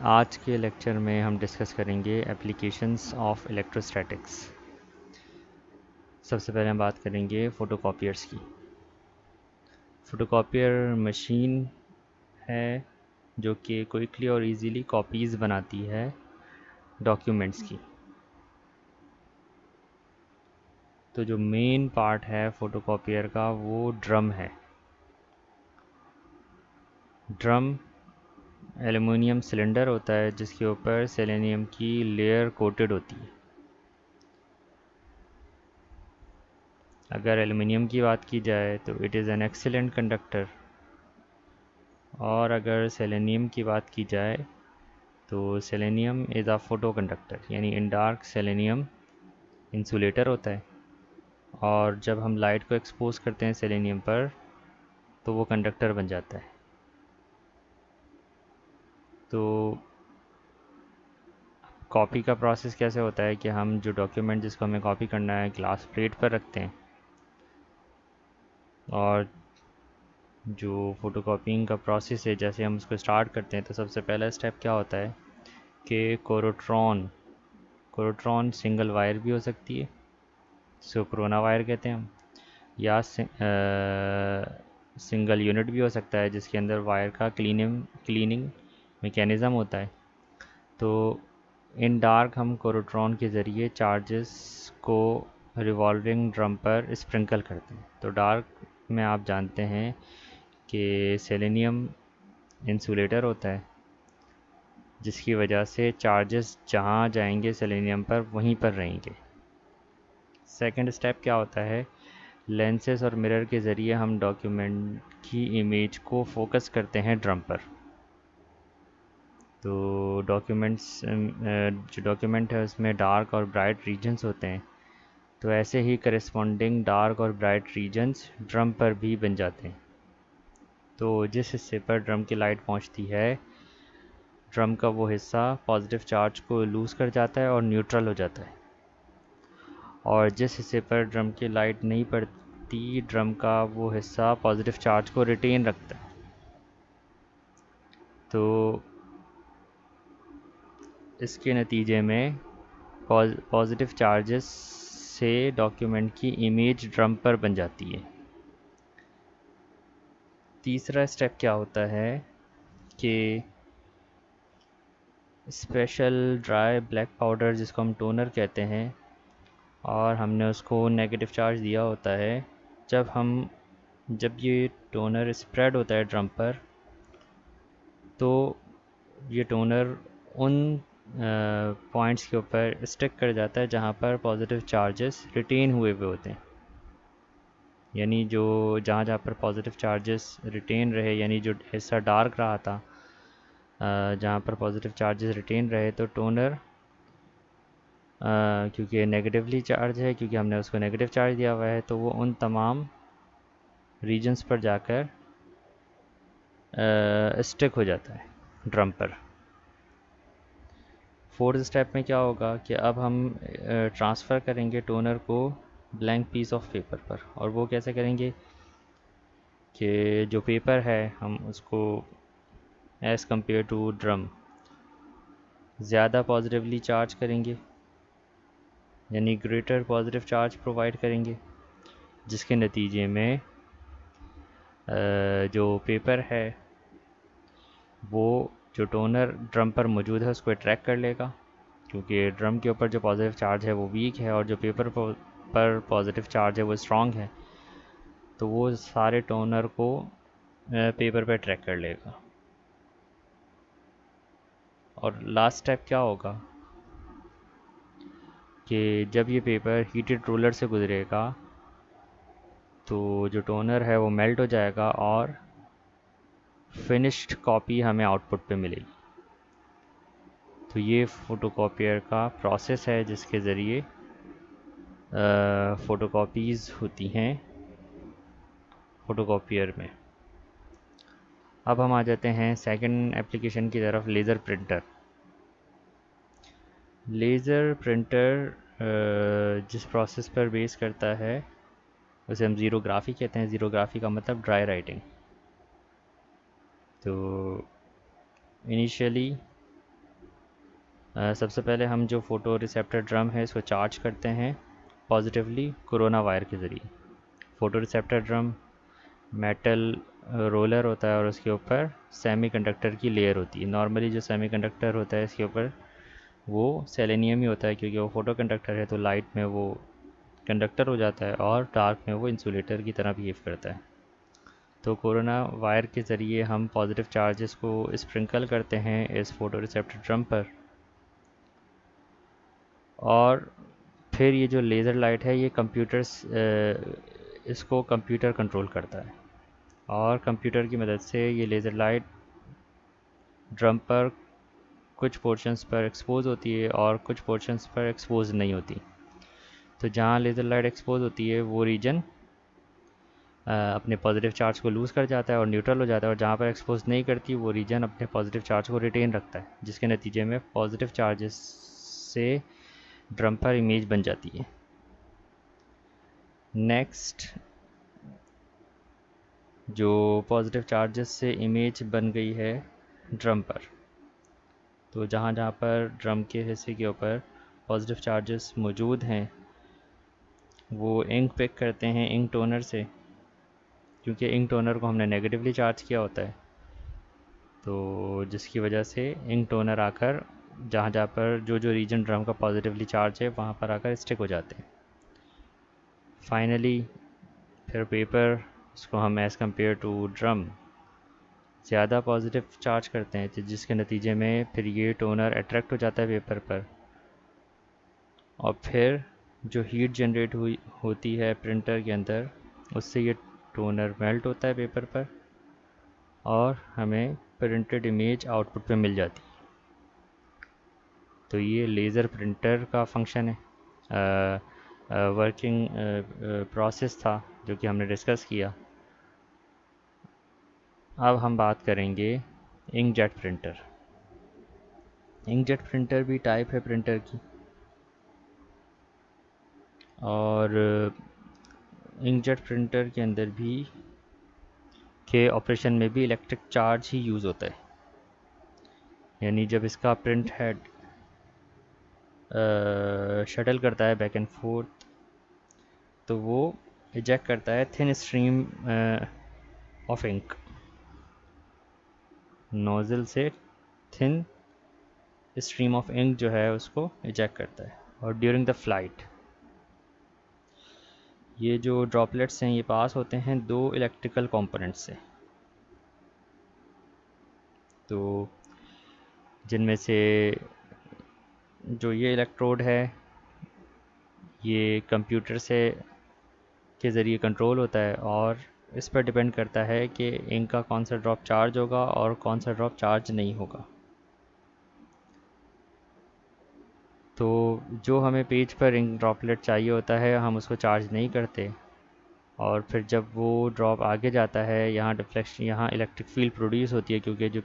आज के लेक्चर में हम डिस्कस करेंगे एप्लीकेशंस ऑफ इलेक्ट्रोस्टैटिक्स। सबसे पहले हम बात करेंगे फ़ोटोकॉपियर्स की। फ़ोटोकॉपियर मशीन है जो कि क्विकली और इजीली कॉपीज़ बनाती है डॉक्यूमेंट्स की। तो जो मेन पार्ट है फ़ोटोकॉपियर का वो ड्रम है। ड्रम एल्युमिनियम सिलेंडर होता है जिसके ऊपर सेलेनियम की लेयर कोटेड होती है। अगर एल्युमिनियम की बात की जाए तो it is an excellent conductor, और अगर सेलेनियम की बात की जाए तो selenium is a photo conductor, यानी इन डार्क सेलेनियम इंसुलेटर होता है, और जब हम लाइट को एक्सपोज करते हैं सेलेनियम पर तो वो कंडक्टर बन जाता है। तो कॉपी का प्रोसेस कैसे होता है कि हम जो डॉक्यूमेंट जिसको हमें कॉपी करना है ग्लास प्लेट पर रखते हैं, और जो फ़ोटोकॉपीइंग का प्रोसेस है जैसे हम उसको स्टार्ट करते हैं तो सबसे पहला स्टेप क्या होता है कि कोरोट्रॉन सिंगल वायर भी हो सकती है, इसको कोरोना वायर कहते हैं हम, या सिंगल यूनिट भी हो सकता है जिसके अंदर वायर का क्लीनिंग मैकेनिज़्म होता है। तो इन डार्क हम कोरोट्रॉन के ज़रिए चार्जेस को रिवॉल्विंग ड्रम पर स्प्रिंकल करते हैं। तो डार्क में आप जानते हैं कि सेलेनियम इंसुलेटर होता है जिसकी वजह से चार्जेस जहाँ जाएंगे सेलेनियम पर वहीं पर रहेंगे। सेकंड स्टेप क्या होता है, लेंसेज और मिरर के ज़रिए हम डॉक्यूमेंट की इमेज को फोकस करते हैं ड्रम पर। तो जो डॉक्यूमेंट है उसमें डार्क और ब्राइट रीजन्स होते हैं, तो ऐसे ही करस्पॉन्डिंग डार्क और ब्राइट रीजन्स ड्रम पर भी बन जाते हैं। तो जिस हिस्से पर ड्रम की लाइट पहुंचती है, ड्रम का वो हिस्सा पॉजिटिव चार्ज को लूज़ कर जाता है और न्यूट्रल हो जाता है, और जिस हिस्से पर ड्रम की लाइट नहीं पड़ती, ड्रम का वो हिस्सा पॉजिटिव चार्ज को रिटेन रखता है। तो इसके नतीजे में पॉजिटिव चार्जेस से डॉक्यूमेंट की इमेज ड्रम पर बन जाती है। तीसरा स्टेप क्या होता है कि स्पेशल ड्राई ब्लैक पाउडर जिसको हम टोनर कहते हैं, और हमने उसको नेगेटिव चार्ज दिया होता है। जब ये टोनर स्प्रेड होता है ड्रम पर, तो ये टोनर उन पॉइंट्स के ऊपर स्टिक कर जाता है जहाँ पर पॉजिटिव चार्जेस रिटेन हुए हुए होते हैं। यानी जो जहाँ जहाँ पर पॉजिटिव चार्जेस रिटेन रहे, यानी जो हिस्सा डार्क रहा था, जहाँ पर पॉजिटिव चार्जेस रिटेन रहे, तो टोनर क्योंकि नेगेटिवली चार्ज है, क्योंकि हमने उसको नेगेटिव चार्ज दिया हुआ है, तो वो उन तमाम रीजन्स पर जाकर स्टिक हो जाता है ड्रम पर। फोर्थ स्टेप में क्या होगा कि अब हम ट्रांसफ़र करेंगे टोनर को ब्लैंक पीस ऑफ पेपर पर, और वो कैसे करेंगे कि जो पेपर है हम उसको एज़ कम्पेयर टू ड्रम ज़्यादा पॉजिटिवली चार्ज करेंगे, यानी ग्रेटर पॉजिटिव चार्ज प्रोवाइड करेंगे, जिसके नतीजे में जो पेपर है वो जो टोनर ड्रम पर मौजूद है उसको अट्रैक्ट कर लेगा, क्योंकि ड्रम के ऊपर जो पॉजिटिव चार्ज है वो वीक है और जो पेपर पर पॉजिटिव चार्ज है वो स्ट्रॉन्ग है, तो वो सारे टोनर को पेपर पे अट्रैक्ट कर लेगा। और लास्ट स्टेप क्या होगा कि जब ये पेपर हीटेड रोलर से गुजरेगा तो जो टोनर है वो मेल्ट हो जाएगा और फिनिश्ड कॉपी हमें आउटपुट पे मिलेगी। तो ये फ़ोटोकॉपियर का प्रोसेस है जिसके ज़रिए फ़ोटोकॉपीज़ होती हैं फ़ोटोकॉपियर में। अब हम आ जाते हैं सेकंड एप्लीकेशन की तरफ, लेज़र प्रिंटर। लेज़र प्रिंटर जिस प्रोसेस पर बेस करता है उसे हम ज़ीरोग्राफी कहते हैं। ज़ीरोग्राफी का मतलब ड्राई राइटिंग। तो इनिशियली सबसे पहले हम जो फ़ोटो रिसेप्टर ड्रम है इसको चार्ज करते हैं पॉजिटिवली कोरोना वायर के ज़रिए। Photo receptor drum metal roller होता है और उसके ऊपर सेमीकंडक्टर की लेयर होती है। नॉर्मली जो सेमीकंडक्टर होता है इसके ऊपर वो सेलेनियम ही होता है, क्योंकि वो फ़ोटो कंडक्टर है तो लाइट में वो कंडक्टर हो जाता है और डार्क में वो इंसुलेटर की तरह बिहेव करता है। तो कोरोना वायर के ज़रिए हम पॉजिटिव चार्जेस को स्प्रिंकल करते हैं इस फोटो रिसेप्टर ड्रम पर, और फिर ये जो लेज़र लाइट है ये इसको कंप्यूटर कंट्रोल करता है, और कंप्यूटर की मदद से ये लेज़र लाइट ड्रम पर कुछ पोर्शंस पर एक्सपोज होती है और कुछ पोर्शंस पर एक्सपोज नहीं होती। तो जहाँ लेज़र लाइट एक्सपोज होती है वो रीजन अपने पॉजिटिव चार्ज को लूज़ कर जाता है और न्यूट्रल हो जाता है, और जहाँ पर एक्सपोज नहीं करती वो रीजन अपने पॉजिटिव चार्ज को रिटेन रखता है, जिसके नतीजे में पॉजिटिव चार्जेस से ड्रम पर इमेज बन जाती है। नेक्स्ट, जो पॉजिटिव चार्जेस से इमेज बन गई है ड्रम पर, तो जहाँ जहाँ पर ड्रम के हिस्से के ऊपर पॉजिटिव चार्जेस मौजूद हैं वो इंक पिक करते हैं इंक टोनर से, क्योंकि इंक टोनर को हमने नेगेटिवली चार्ज किया होता है, तो जिसकी वजह से इंक टोनर आकर जहाँ जहाँ पर जो जो रीजन ड्रम का पॉजिटिवली चार्ज है वहाँ पर आकर स्टिक हो जाते हैं। फाइनली फिर पेपर, उसको हम एज़ कम्पेयर टू ड्रम ज़्यादा पॉजिटिव चार्ज करते हैं, तो जिसके नतीजे में फिर ये टोनर अट्रैक्ट हो जाता है पेपर पर, और फिर जो हीट जनरेट हुई होती है प्रिंटर के अंदर उससे ये टोनर मेल्ट होता है पेपर पर और हमें प्रिंटेड इमेज आउटपुट पे मिल जाती है। तो ये लेज़र प्रिंटर का फंक्शन है, वर्किंग प्रोसेस था जो कि हमने डिस्कस किया। अब हम बात करेंगे इंकजेट प्रिंटर। इंकजेट प्रिंटर भी टाइप है प्रिंटर की, और इंकजेट प्रिंटर के अंदर भी के ऑपरेशन में भी इलेक्ट्रिक चार्ज ही यूज़ होता है, यानी जब इसका प्रिंट हेड शटल करता है बैक एंड फोर्थ तो वो इजेक्ट करता है thin stream of ink, nozzle से थिन स्ट्रीम ऑफ इंक जो है उसको इजेक्ट करता है। और ड्यूरिंग द फ्लाइट ये जो ड्रॉपलेट्स हैं ये पास होते हैं दो इलेक्ट्रिकल कंपोनेंट्स से, तो जिनमें से जो ये इलेक्ट्रोड है ये कंप्यूटर से के ज़रिए कंट्रोल होता है, और इस पर डिपेंड करता है कि इंक का कौन सा ड्रॉप चार्ज होगा और कौन सा ड्रॉप चार्ज नहीं होगा। तो जो हमें पेज पर इंक ड्रॉपलेट चाहिए होता है हम उसको चार्ज नहीं करते, और फिर जब वो ड्रॉप आगे जाता है यहाँ डिफ्लेक्शन, यहाँ इलेक्ट्रिक फील्ड प्रोड्यूस होती है, क्योंकि जो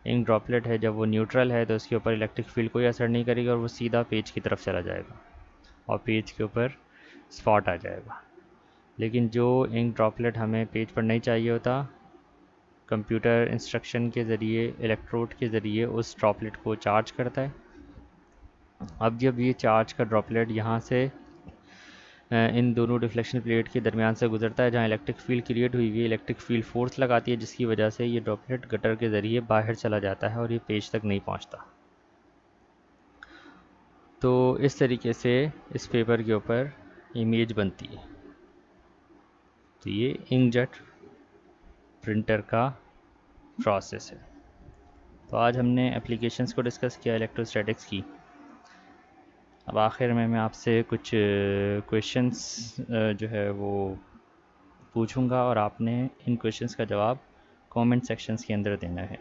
इंक ड्रॉपलेट है जब वो न्यूट्रल है तो उसके ऊपर इलेक्ट्रिक फील्ड कोई असर नहीं करेगा और वो सीधा पेज की तरफ चला जाएगा और पेज के ऊपर स्पॉट आ जाएगा। लेकिन जो इंक ड्रॉपलेट हमें पेज पर नहीं चाहिए होता, कंप्यूटर इंस्ट्रक्शन के ज़रिए इलेक्ट्रोड के ज़रिए उस ड्रॉपलेट को चार्ज करता है। अब जब ये चार्ज का ड्रॉपलेट यहाँ से इन दोनों डिफ्लेक्शन प्लेट के दरमियान से गुजरता है जहाँ इलेक्ट्रिक फील्ड क्रिएट हुई है, इलेक्ट्रिक फील्ड फोर्स लगाती है जिसकी वजह से ये ड्रॉपलेट गटर के ज़रिए बाहर चला जाता है और ये पेज तक नहीं पहुँचता। तो इस तरीके से इस पेपर के ऊपर इमेज बनती है। तो ये इंकजेट प्रिंटर का प्रोसेस है। तो आज हमने एप्लीकेशंस को डिस्कस किया इलेक्ट्रोस्टैटिक्स की। अब आखिर में मैं आपसे कुछ क्वेश्चंस जो है वो पूछूंगा और आपने इन क्वेश्चंस का जवाब कमेंट सेक्शंस के अंदर देना है।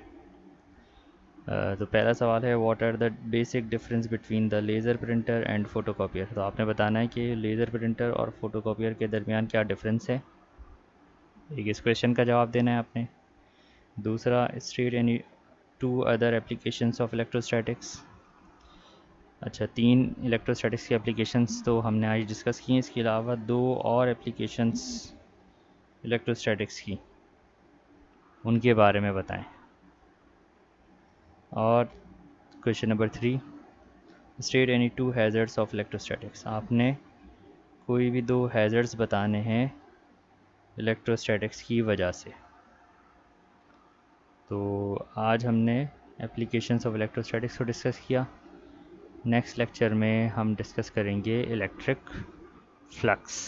तो पहला सवाल है what are the basic difference between the laser printer and photocopier. तो आपने बताना है कि लेज़र प्रिंटर और फोटोकॉपियर के दरमियान क्या डिफरेंस है, एक इस क्वेश्चन का जवाब देना है आपने। दूसरा, state any two other applications of electrostatics. अच्छा, 3 इलेक्ट्रोस्टैटिक्स की एप्लीकेशंस तो हमने आज डिस्कस की हैं, इसके अलावा 2 और एप्लीकेशंस इलेक्ट्रोस्टैटिक्स की उनके बारे में बताएं। और question number 3, state any two hazards of electrostatics, आपने कोई भी दो हैज़र्ड्स बताने हैं इलेक्ट्रोस्टैटिक्स की वजह से। तो आज हमने एप्लीकेशंस ऑफ इलेक्ट्रोस्टैटिक्स को डिस्कस किया। नेक्स्ट लेक्चर में हम डिस्कस करेंगे इलेक्ट्रिक फ्लक्स।